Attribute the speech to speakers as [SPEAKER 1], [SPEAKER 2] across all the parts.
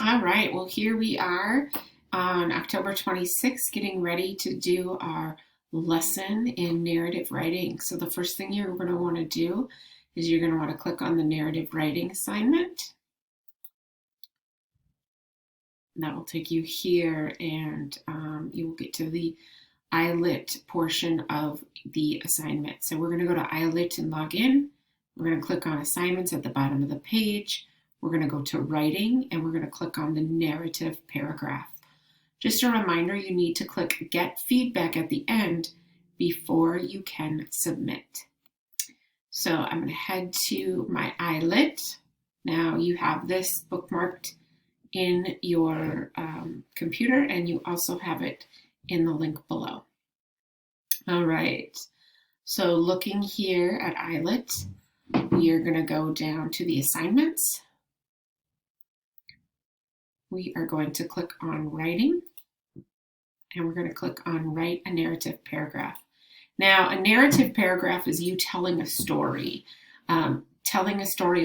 [SPEAKER 1] All right, well, here we are on October 26th, getting ready to do our lesson in narrative writing. So the first thing you're going to want to do is you're going to want to click on the narrative writing assignment. And that will take you here, and you will get to the iLit portion of the assignment. So we're going to go to iLit and log in. We're going to click on assignments at the bottom of the page. We're going to go to writing, and we're going to click on the narrative paragraph. Just a reminder, you need to click get feedback at the end before you can submit. So I'm going to head to my iLit. Now you have this bookmarked in your computer, and you also have it in the link below. All right, so looking here at iLit, we are going to go down to the assignments. We are going to click on writing, and we're going to click on write a narrative paragraph. Now, a narrative paragraph is you telling a story of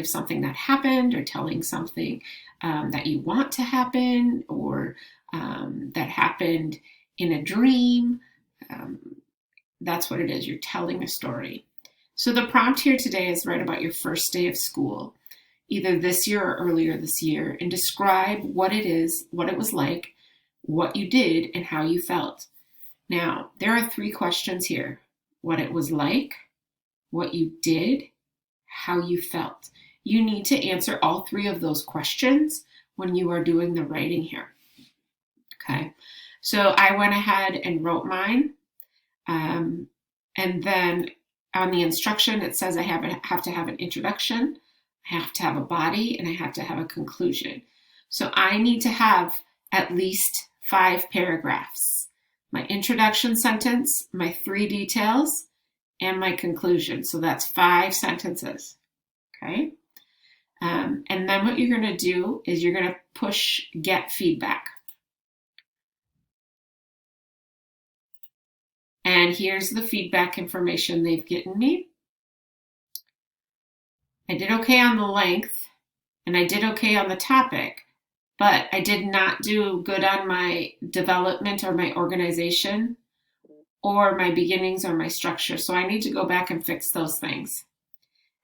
[SPEAKER 1] something that happened, or telling something that you want to happen, or that happened in a dream. That's what it is. You're telling a story. So the prompt here today is write about your first day of school, either this year or earlier this year, and describe what it is, what it was like, what you did, and how you felt. Now, there are 3 questions here: what it was like, what you did, how you felt. You need to answer all 3 of those questions when you are doing the writing here. Okay, so I went ahead and wrote mine, and then on the instruction it says I have to have an introduction, I have to have a body, and I have to have a conclusion. So I need to have at least 5 paragraphs: my introduction sentence, my 3 details, and my conclusion. So that's 5 sentences. Okay. And then what you're going to do is you're going to push get feedback. And here's the feedback information they've given me. I did okay on the length, and I did okay on the topic, but I did not do good on my development or my organization or my beginnings or my structure. So I need to go back and fix those things.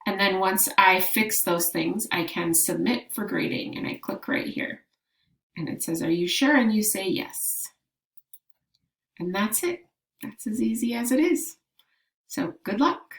[SPEAKER 1] And then once I fix those things, I can submit for grading, and I click right here. And it says, are you sure? And you say yes. And that's it. That's as easy as it is. So good luck.